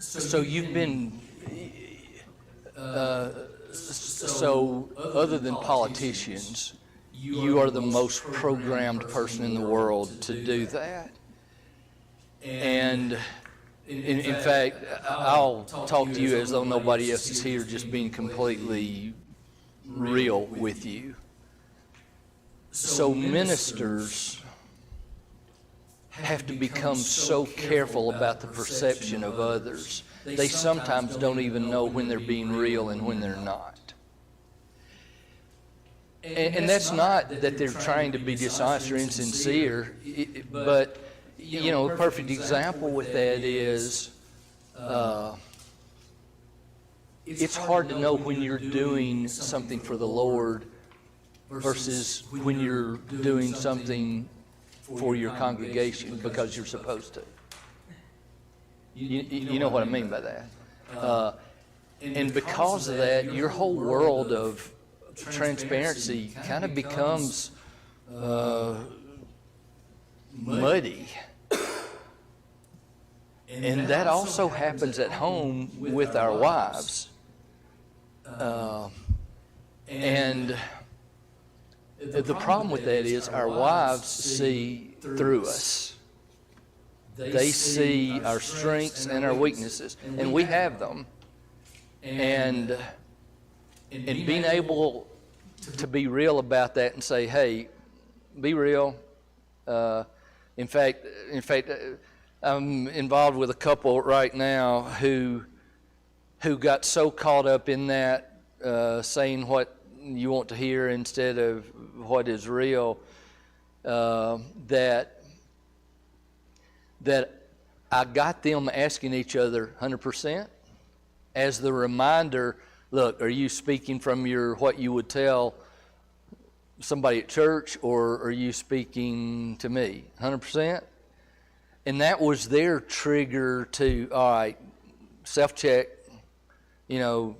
So you've been, so other than politicians, you are the most programmed person in the world to do that. And in fact, I'll talk to you as though nobody else is here, just being completely real with you. So ministers have to become so careful about the perception of others. They sometimes don't even know when they're being real and when they're not. And that's not that they're trying to be dishonest or insincere, but, you know, a perfect example with that is it's hard to know when you're doing something for the Lord versus when you're doing something for your congregation because you're supposed to. You know what I mean by that. And because of that, your whole world of transparency kind of becomes muddy. And that also happens at home with our wives. And the problem with that is our wives see through us. They see our strengths and our weaknesses, and we have them. And being able to be real about that and say, hey, be real. In fact, I'm involved with a couple right now who got so caught up in that, saying what you want to hear instead of what is real, that I got them asking each other 100% as the reminder, look, are you speaking from what you would tell somebody at church, or are you speaking to me 100%? And that was their trigger to, all right, self-check, you know,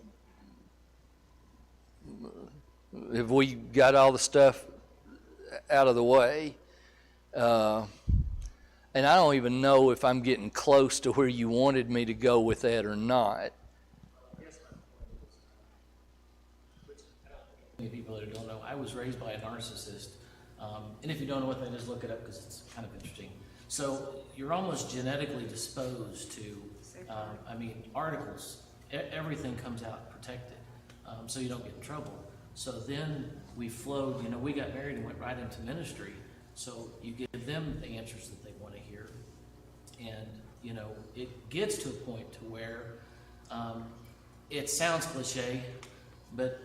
have we got all the stuff out of the way? And I don't even know if I'm getting close to where you wanted me to go with that or not. Many people that don't know, I was raised by a narcissist. And if you don't know what that is, look it up because it's kind of interesting. So you're almost genetically disposed to, articles, everything comes out protected, so you don't get in trouble. So then we flowed, we got married and went right into ministry. So you give them the answers that they want to hear. And, it gets to a point to where it sounds cliche, but,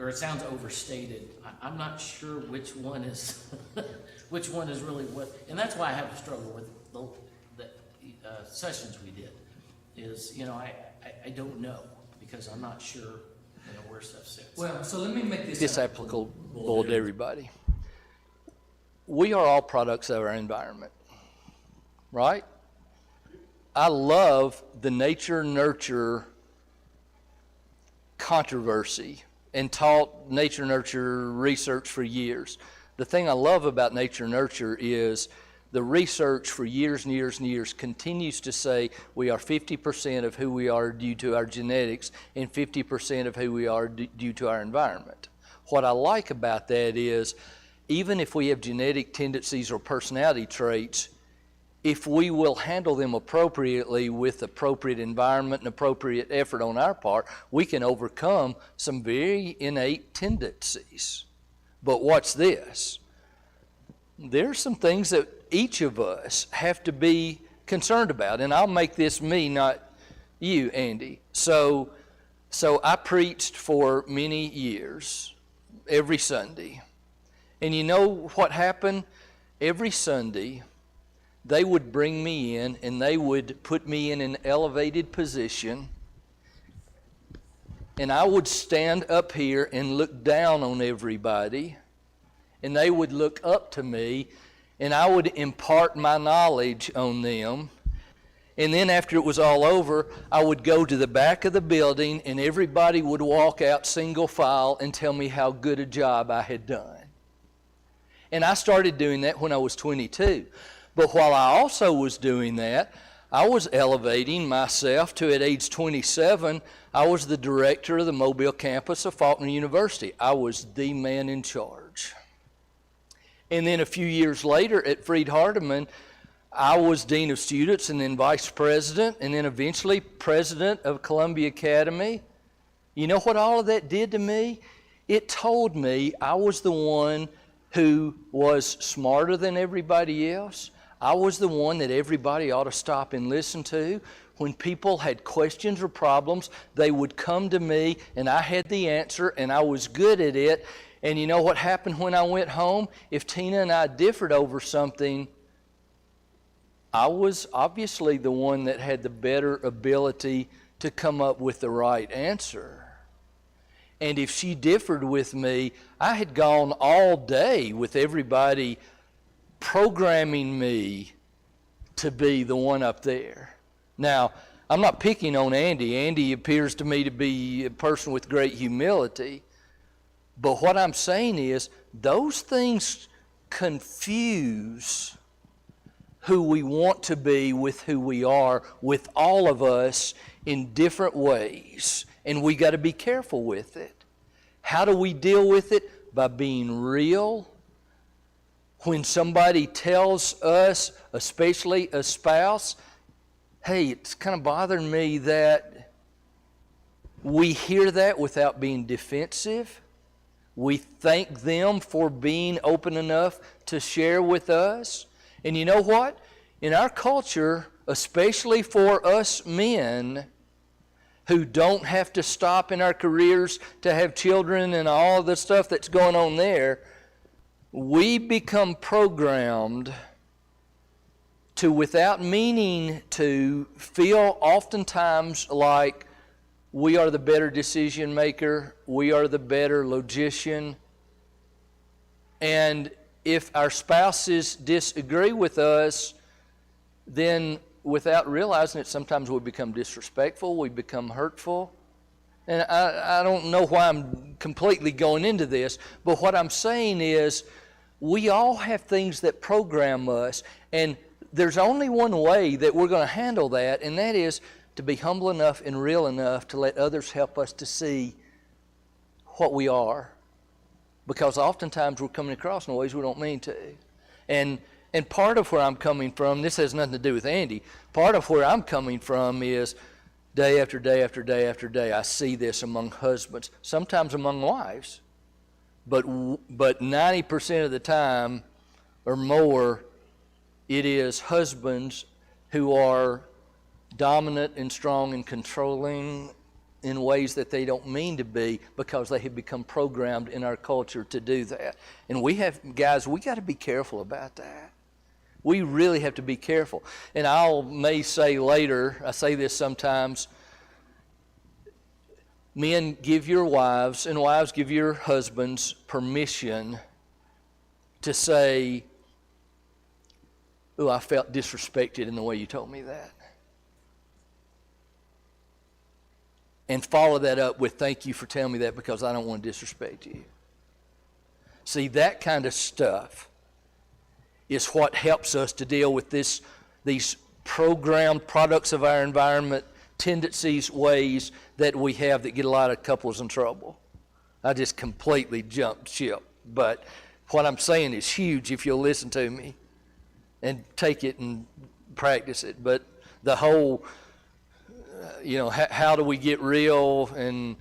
or it sounds overstated. I'm not sure which one is, which one is really what, and that's why I have a struggle with the sessions we did, is, I don't know, because I'm not sure, where stuff sits. Well, so let me make this applicable to everybody. We are all products of our environment, right? I love the nature-nurture controversy and taught nature-nurture research for years. The thing I love about nature-nurture is the research for years and years and years continues to say we are 50% of who we are due to our genetics and 50% of who we are due to our environment. What I like about that is even if we have genetic tendencies or personality traits, if we will handle them appropriately with appropriate environment and appropriate effort on our part, we can overcome some very innate tendencies. But watch this. There are some things that each of us have to be concerned about, and I'll make this me, not you, Andy. So I preached for many years, every Sunday. And you know what happened? Every Sunday, they would bring me in and they would put me in an elevated position, and I would stand up here and look down on everybody, and they would look up to me, and I would impart my knowledge on them. And then after it was all over, I would go to the back of the building, and everybody would walk out single file and tell me how good a job I had done. And I started doing that when I was 22. But while I also was doing that, I was elevating myself to, at age 27, I was the director of the Mobile campus of Faulkner University. I was the man in charge. And then a few years later at Freed-Hardeman, I was dean of students and then vice president and then eventually president of Columbia Academy. You know what all of that did to me? It told me I was the one who was smarter than everybody else. I was the one that everybody ought to stop and listen to. When people had questions or problems, they would come to me and I had the answer and I was good at it. And you know what happened when I went home? If Tina and I differed over something, I was obviously the one that had the better ability to come up with the right answer. And if she differed with me, I had gone all day with everybody programming me to be the one up there. Now, I'm not picking on Andy. Andy appears to me to be a person with great humility. But what I'm saying is, those things confuse who we want to be with who we are, with all of us in different ways. And we got to be careful with it. How do we deal with it? By being real. When somebody tells us, especially a spouse, hey, it's kind of bothering me that we hear that without being defensive. We thank them for being open enough to share with us. And you know what? In our culture, especially for us men who don't have to stop in our careers to have children and all the stuff that's going on there, we become programmed to, without meaning to, feel oftentimes like we are the better decision maker, we are the better logician. And if our spouses disagree with us, then without realizing it, sometimes we become disrespectful, we become hurtful. And I don't know why I'm completely going into this, but what I'm saying is we all have things that program us, and there's only one way that we're going to handle that, and that is to be humble enough and real enough to let others help us to see what we are. Because oftentimes we're coming across in ways we don't mean to. And part of where I'm coming from, this has nothing to do with Andy, part of where I'm coming from is day after day after day after day, I see this among husbands, sometimes among wives. But 90% of the time or more, it is husbands who are dominant and strong and controlling in ways that they don't mean to be, because they have become programmed in our culture to do that. And we got to be careful about that. We really have to be careful. And may say later, I say this sometimes, men, give your wives, and wives, give your husbands permission to say, "Oh, I felt disrespected in the way you told me that." And follow that up with, "Thank you for telling me that, because I don't want to disrespect you." See, that kind of stuff is what helps us to deal with these programmed products of our environment, tendencies, ways that we have that get a lot of couples in trouble. I just completely jumped ship. But what I'm saying is huge if you'll listen to me and take it and practice it. But the whole, how do we get real and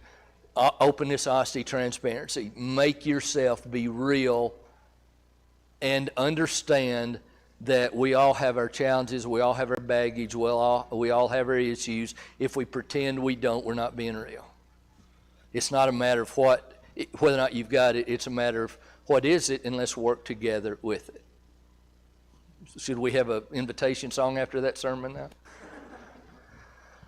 openness, honesty, transparency? Make yourself be real and understand that we all have our challenges, we all have our baggage, we all have our issues. If we pretend we don't, we're not being real. It's not a matter of whether or not you've got it, it's a matter of what is it, and let's work together with it. Should we have an invitation song after that sermon now?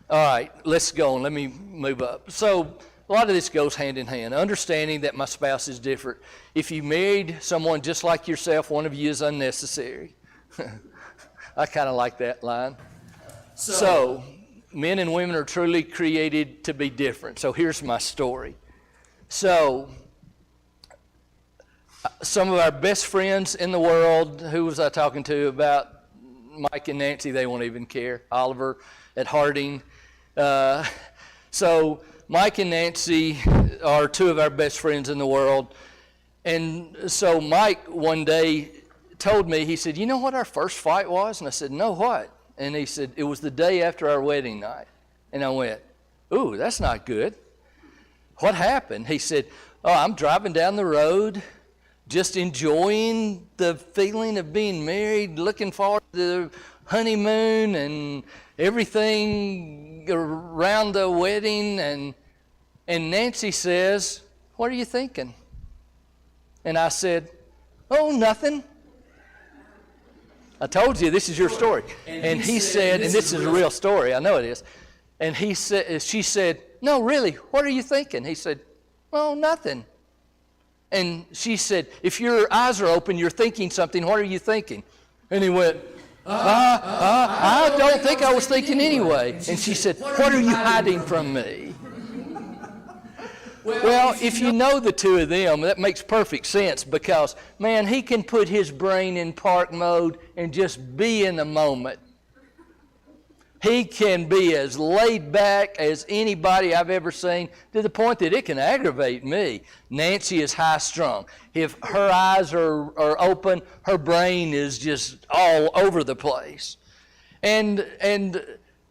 All right, let's go on. Let me move up. So a lot of this goes hand in hand. Understanding that my spouse is different. If you married someone just like yourself, one of you is unnecessary. I kind of like that line. So men and women are truly created to be different. So here's my story. So some of our best friends in the world, who was I talking to? About Mike and Nancy, they won't even care. Oliver at Harding. So Mike and Nancy are two of our best friends in the world. And so Mike one day told me, he said, you know what our first fight was? And I said, no, what? And he said, it was the day after our wedding night. And I went, ooh, that's not good. What happened? He said, oh, I'm driving down the road, just enjoying the feeling of being married, looking forward to the honeymoon and everything around the wedding. And Nancy says, what are you thinking? And I said, oh, nothing. I told you this is your story. And he said, and this is a real story, I know it is. And she said, no, really, what are you thinking? He said, well, nothing. And she said, if your eyes are open, you're thinking something, what are you thinking? And he went, I don't think I was thinking anyway. And she said, what are you hiding from me? Well, if you know the two of them, that makes perfect sense because, man, he can put his brain in park mode and just be in the moment. He can be as laid back as anybody I've ever seen to the point that it can aggravate me. Nancy is high strung. If her eyes are open, her brain is just all over the place. And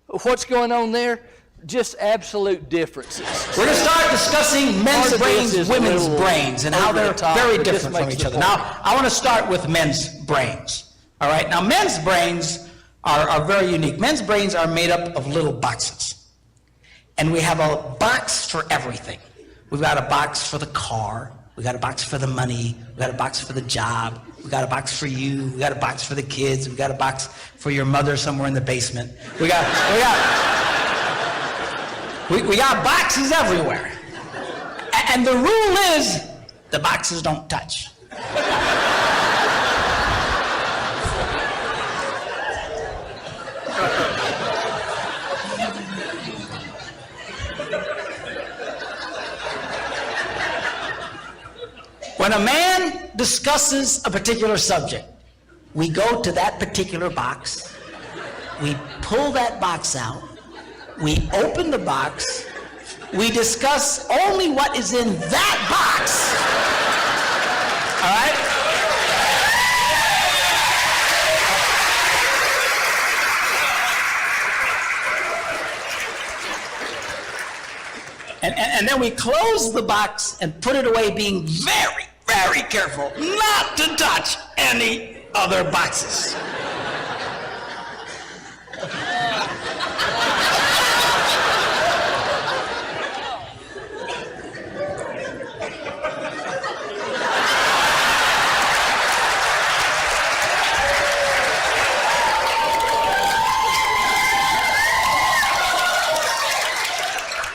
what's going on there? Just absolute differences. We're going to start discussing men's brains, women's brains, and how they're very different from each other. Now, I want to start with men's brains. All right? Now, men's brains are very unique. Men's brains are made up of little boxes. And we have a box for everything. We've got a box for the car. We've got a box for the money. We've got a box for the job. We've got a box for you. We've got a box for the kids. We've got a box for your mother somewhere in the basement. We got boxes everywhere. And the rule is the boxes don't touch. When a man discusses a particular subject, we go to that particular box, we pull that box out, we open the box, we discuss only what is in that box. All right? And then we close the box and put it away, being very, very careful not to touch any other boxes.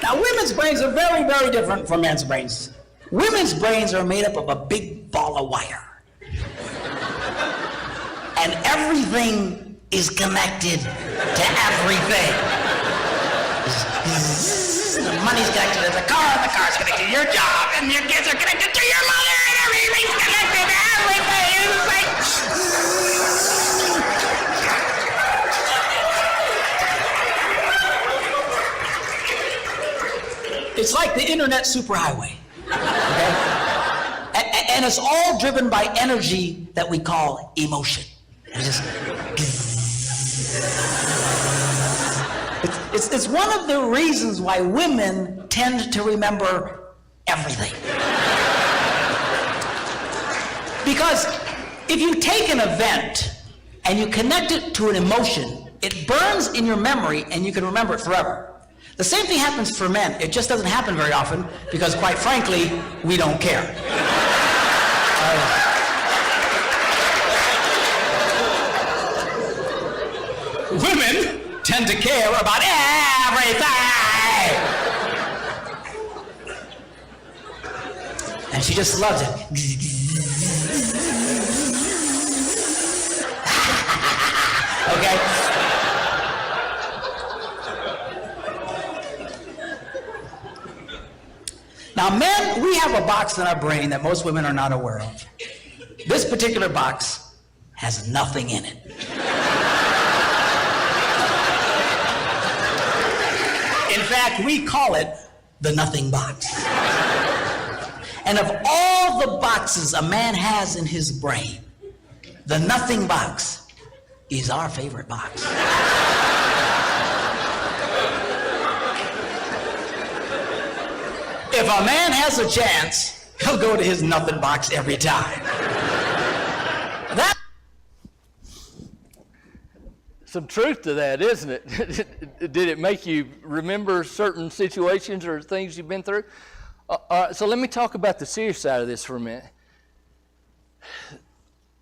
Now, women's brains are very, very different from men's brains. Women's brains are made up of a big ball of wire. And everything is connected to everything. The money's connected to the car's connected to your job, and your kids are connected to your mother, and everything's connected to everything. It's like the internet superhighway. Okay? And it's all driven by energy that we call emotion. It's one of the reasons why women tend to remember everything. Because if you take an event and you connect it to an emotion, it burns in your memory and you can remember it forever. The same thing happens for men. It just doesn't happen very often because, quite frankly, we don't care. Women tend to care about everything. And she just loves it. Okay? Now, men, we have a box in our brain that most women are not aware of. This particular box has nothing in it. fact, we call it the nothing box. And of all the boxes a man has in his brain, the nothing box is our favorite box. If a man has a chance, he'll go to his nothing box every time. That Some truth to that, isn't it? Did it make you remember certain situations or things you've been through? So let me talk about the serious side of this for a minute.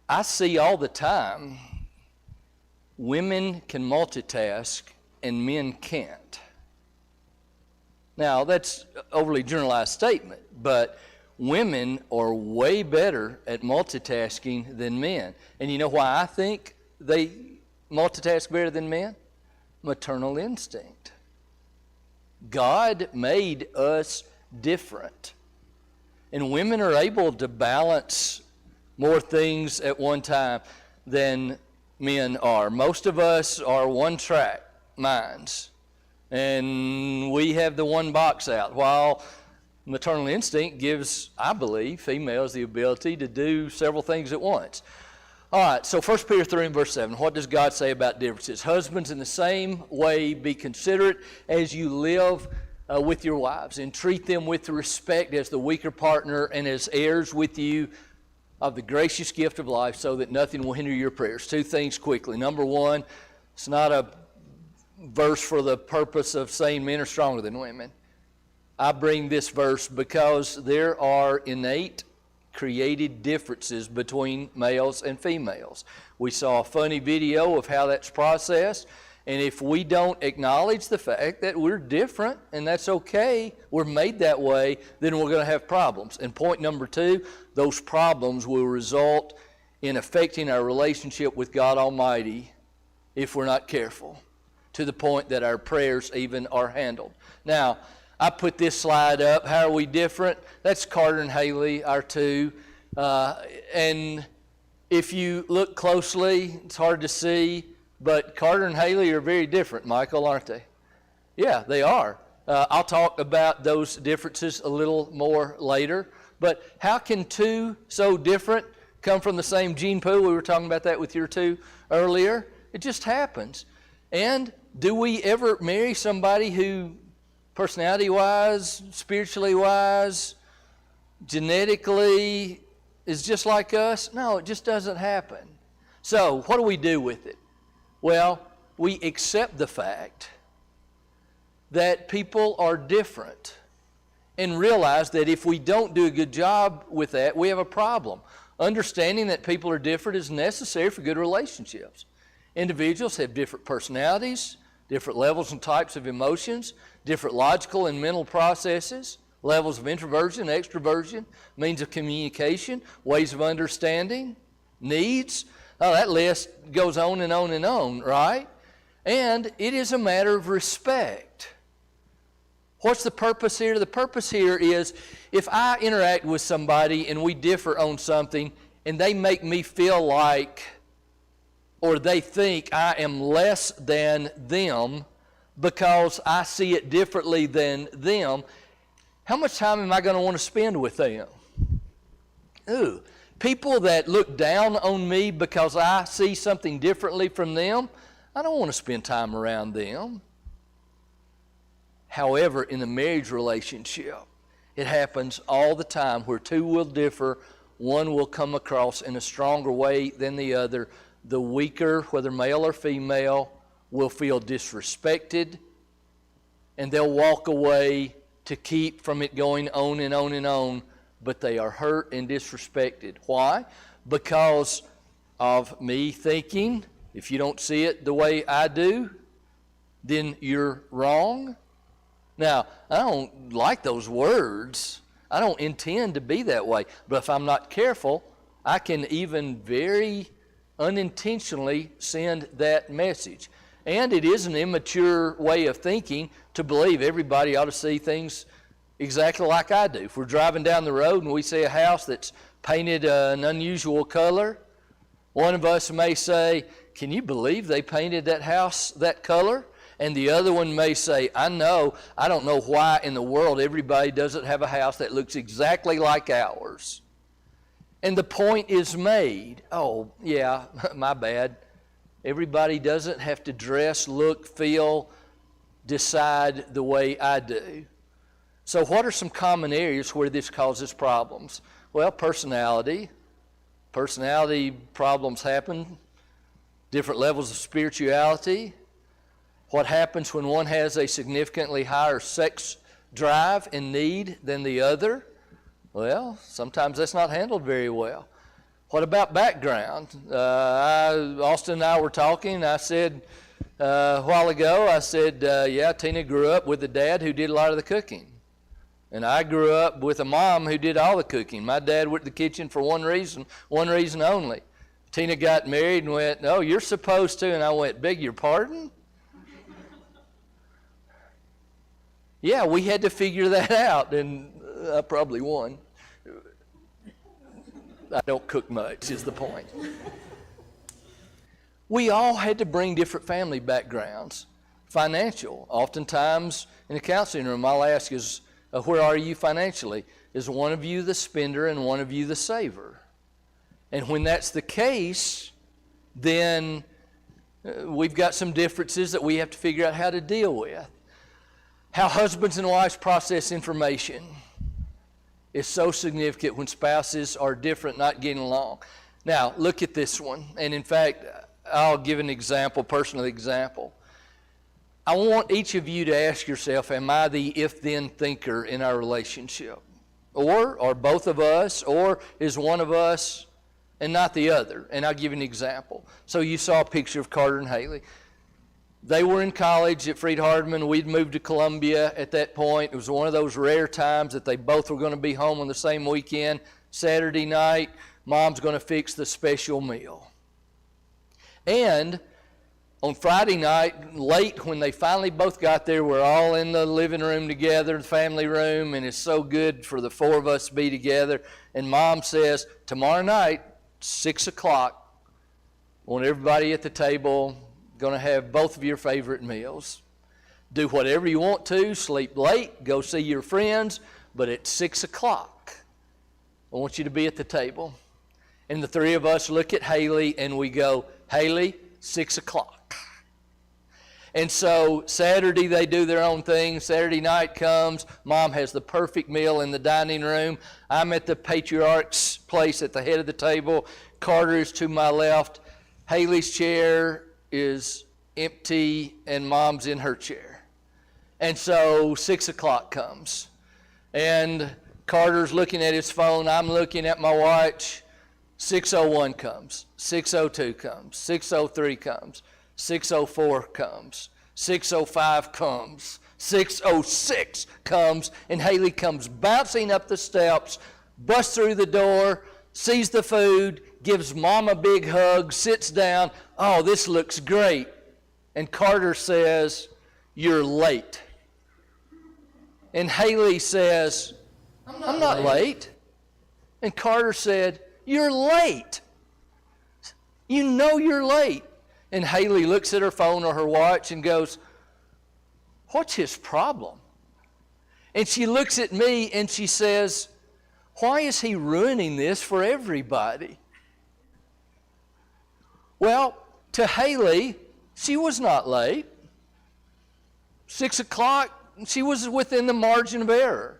I see all the time women can multitask and men can't. Now, that's an overly generalized statement, but women are way better at multitasking than men. And you know why I think they multitask better than men? Maternal instinct. God made us different. And women are able to balance more things at one time than men are. Most of us are one-track minds. And we have the one box out, while maternal instinct gives, I believe, females the ability to do several things at once. All right, so 1 Peter 3 and verse 7, what does God say about differences? Husbands, in the same way, be considerate as you live with your wives, and treat them with respect as the weaker partner and as heirs with you of the gracious gift of life, so that nothing will hinder your prayers. Two things quickly. Number one, it's not a verse for the purpose of saying men are stronger than women. I bring this verse because there are innate created differences between males and females. We saw a funny video of how that's processed, and if we don't acknowledge the fact that we're different and that's okay, we're made that way, then we're going to have problems. And point number two, those problems will result in affecting our relationship with God Almighty if we're not careful, to the point that our prayers even are handled. Now, I put this slide up. How are we different? That's Carter and Haley, our two. And if you look closely, it's hard to see, but Carter and Haley are very different, Michael, aren't they? Yeah, they are. I'll talk about those differences a little more later. But how can two so different come from the same gene pool? We were talking about that with your two earlier. It just happens. And do we ever marry somebody who, personality-wise, spiritually-wise, genetically, is just like us? No, it just doesn't happen. So what do we do with it? Well, we accept the fact that people are different and realize that if we don't do a good job with that, we have a problem. Understanding that people are different is necessary for good relationships. Individuals have different personalities, different levels and types of emotions, different logical and mental processes, levels of introversion, extroversion, means of communication, ways of understanding, needs. Oh, that list goes on and on and on, right? And it is a matter of respect. What's the purpose here? The purpose here is if I interact with somebody and we differ on something and they make me feel like, or they think I am less than them because I see it differently than them, how much time am I going to want to spend with them? Ooh, people that look down on me because I see something differently from them, I don't want to spend time around them. However, in a marriage relationship, it happens all the time where two will differ. One will come across in a stronger way than the other. The weaker, whether male or female, will feel disrespected, and they'll walk away to keep from it going on and on and on, but they are hurt and disrespected. Why? Because of me thinking, if you don't see it the way I do, then you're wrong. Now, I don't like those words. I don't intend to be that way. But if I'm not careful, I can even very unintentionally send that message. And it is an immature way of thinking to believe everybody ought to see things exactly like I do. If we're driving down the road and we see a house that's painted an unusual color, one of us may say, "Can you believe they painted that house that color?" And the other one may say, I don't know why in the world everybody doesn't have a house that looks exactly like ours. And the point is made. Oh, yeah, my bad. Everybody doesn't have to dress, look, feel, decide the way I do. So what are some common areas where this causes problems? Well, personality. Personality problems happen. Different levels of spirituality. What happens when one has a significantly higher sex drive and need than the other? Well, sometimes that's not handled very well. What about background? Austin and I were talking. I said a while ago, yeah, Tina grew up with a dad who did a lot of the cooking. And I grew up with a mom who did all the cooking. My dad went to the kitchen for one reason only. Tina got married and went, "No, you're supposed to." And I went, "Beg your pardon?" Yeah, we had to figure that out, and I probably won. I don't cook much, is the point. We all had to bring different family backgrounds. Financial. Oftentimes in the counseling room, I'll ask is, where are you financially? Is one of you the spender and one of you the saver? And when that's the case, then we've got some differences that we have to figure out how to deal with. How husbands and wives process information is so significant when spouses are different, not getting along. Now, look at this one. And in fact, I'll give an example, personal example. I want each of you to ask yourself, am I the if-then thinker in our relationship? Or are both of us, or is one of us and not the other? And I'll give you an example. So you saw a picture of Carter and Haley. They were in college at Freed-Hardeman. We'd moved to Columbia at that point. It was one of those rare times that they both were going to be home on the same weekend. Saturday night, Mom's going to fix the special meal. And on Friday night, late, when they finally both got there, we're all in the living room together, the family room, and it's so good for the four of us to be together. And Mom says, tomorrow night, 6 o'clock, I want everybody at the table, going to have both of your favorite meals. Do whatever you want to, sleep late, go see your friends, but at 6 o'clock, I want you to be at the table. And the three of us look at Haley and we go, Haley, 6 o'clock. And so Saturday they do their own thing. Saturday night comes, Mom has the perfect meal in the dining room. I'm at the patriarch's place at the head of the table. Carter is to my left. Haley's chair is empty and Mom's in her chair. And so 6 o'clock comes. And Carter's looking at his phone. I'm looking at my watch. 6:01 comes. 6:02 comes. 6:03 comes. 6:04 comes. 6:05 comes. 6:06 comes. And Haley comes bouncing up the steps, busts through the door, sees the food, gives Mom a big hug, sits down. Oh, this looks great. And Carter says, you're late. And Haley says, I'm not late. And Carter said, you're late. You know you're late. And Haley looks at her phone or her watch and goes, what's his problem? And she looks at me and she says, why is he ruining this for everybody? Well, to Haley, she was not late. 6 o'clock, she was within the margin of error.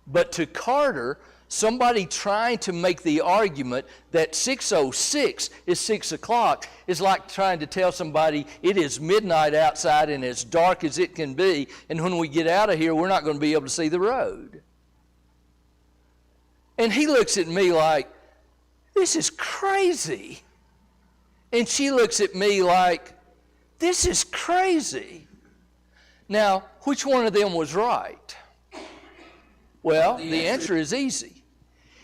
But to Carter, somebody trying to make the argument that 6:06 is 6 o'clock is like trying to tell somebody it is midnight outside and as dark as it can be, and when we get out of here, we're not going to be able to see the road. And he looks at me like, this is crazy. And she looks at me like, this is crazy. Now, which one of them was right? Well, the answer is easy.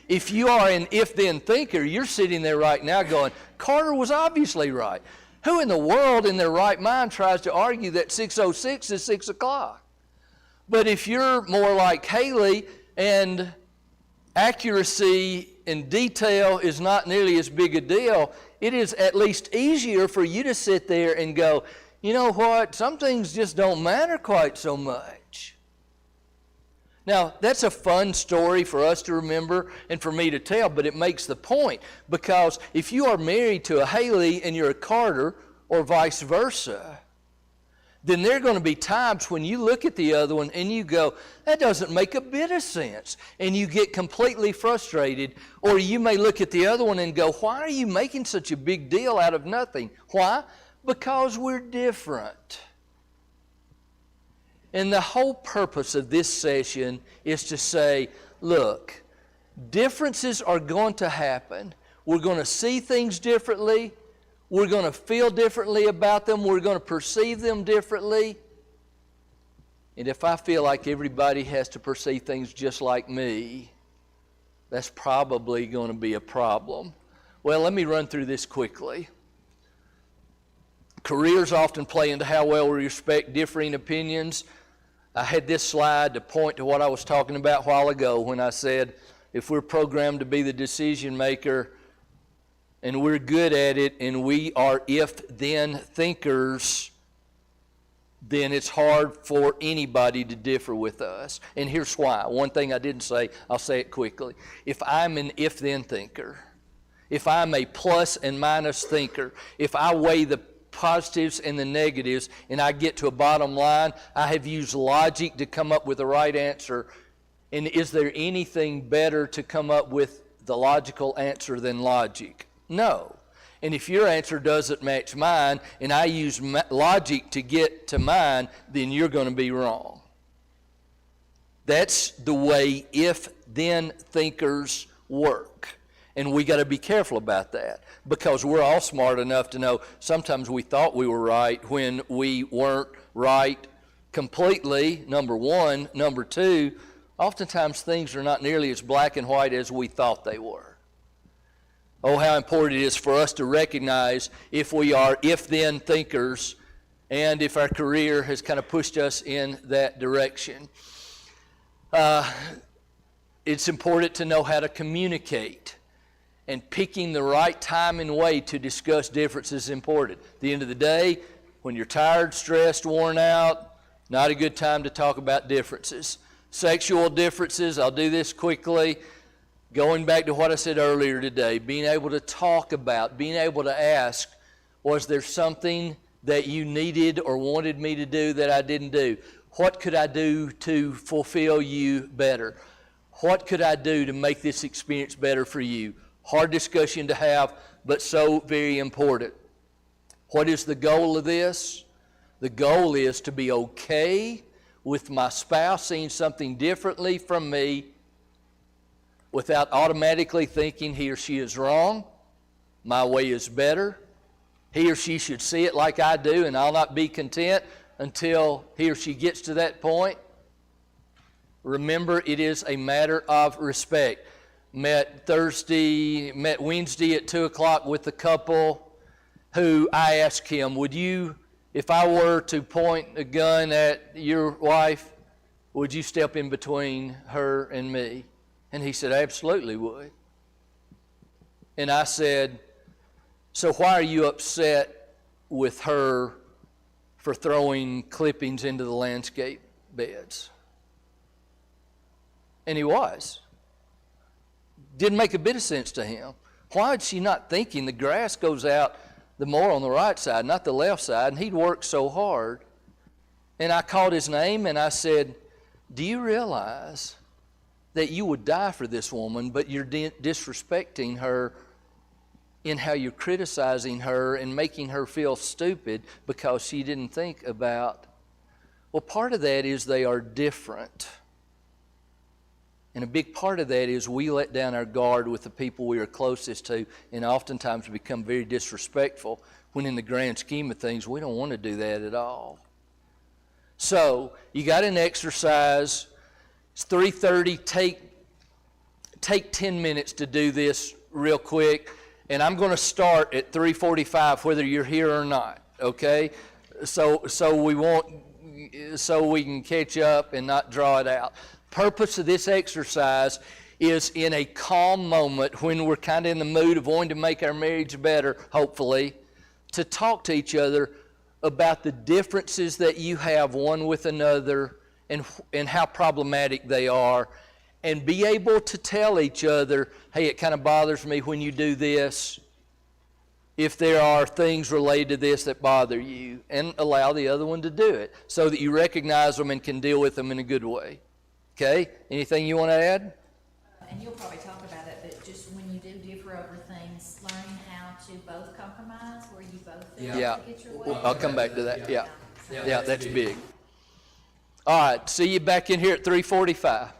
If you are an if-then thinker, you're sitting there right now going, Carter was obviously right. Who in the world in their right mind tries to argue that 6:06 is 6 o'clock? But if you're more like Haley and accuracy and detail is not nearly as big a deal, it is at least easier for you to sit there and go, you know what? Some things just don't matter quite so much. Now, that's a fun story for us to remember and for me to tell, but it makes the point. Because if you are married to a Haley and you're a Carter, or vice versa, then there are going to be times when you look at the other one and you go, that doesn't make a bit of sense. And you get completely frustrated. Or you may look at the other one and go, why are you making such a big deal out of nothing? Why? Because we're different. And the whole purpose of this session is to say, look, differences are going to happen. We're going to see things differently. We're going to feel differently about them. We're going to perceive them differently. And if I feel like everybody has to perceive things just like me, that's probably going to be a problem. Well, let me run through this quickly. Careers often play into how well we respect differing opinions. I had this slide to point to what I was talking about a while ago when I said if we're programmed to be the decision maker and we're good at it and we are if-then thinkers, then it's hard for anybody to differ with us. And here's why. One thing I didn't say, I'll say it quickly. If I'm an if-then thinker, if I'm a plus and minus thinker, if I weigh the positives and the negatives and I get to a bottom line, I have used logic to come up with the right answer. And is there anything better to come up with the logical answer than logic? No. And if your answer doesn't match mine and I use logic to get to mine, then you're going to be wrong. That's the way if-then thinkers work. And we got to be careful about that because we're all smart enough to know sometimes we thought we were right when we weren't right completely, number one. Number two, oftentimes things are not nearly as black and white as we thought they were. Oh, how important it is for us to recognize if we are if-then thinkers and if our career has kind of pushed us in that direction. It's important to know how to communicate. And picking the right time and way to discuss differences is important. At the end of the day, when you're tired, stressed, worn out, not a good time to talk about differences. Sexual differences, I'll do this quickly. Going back to what I said earlier today, being able to talk about, being able to ask, was there something that you needed or wanted me to do that I didn't do? What could I do to fulfill you better? What could I do to make this experience better for you? Hard discussion to have, but so very important. What is the goal of this? The goal is to be okay with my spouse seeing something differently from me without automatically thinking he or she is wrong, my way is better, he or she should see it like I do, and I'll not be content until he or she gets to that point. Remember, it is a matter of respect. Met Wednesday at 2 o'clock with a couple who I asked him, would you, if I were to point a gun at your wife, would you step in between her and me? And he said, I absolutely would. And I said, so why are you upset with her for throwing clippings into the landscape beds? And he was. Didn't make a bit of sense to him. Why is she not thinking the grass goes out the more on the right side, not the left side? And he'd worked so hard. And I called his name and I said, do you realize that you would die for this woman, but you're disrespecting her in how you're criticizing her and making her feel stupid because she didn't think about? Well, part of that is they are different. And a big part of that is we let down our guard with the people we are closest to, and oftentimes become very disrespectful when in the grand scheme of things, we don't want to do that at all. So, you got an exercise. It's 3:30. Take 10 minutes to do this real quick. And I'm going to start at 3:45 whether you're here or not, okay? So we can catch up and not draw it out. Purpose of this exercise is in a calm moment when we're kind of in the mood of wanting to make our marriage better, hopefully, to talk to each other about the differences that you have one with another and how problematic they are, and be able to tell each other, hey, it kind of bothers me when you do this, if there are things related to this that bother you, and allow the other one to do it so that you recognize them and can deal with them in a good way. Okay? Anything you want to add? And you'll probably talk about it, but just when you do differ over things, learning how to both compromise where you both feel Yeah. to get your way. I'll come back to that. Yeah, that's big. All right, see you back in here at 3:45.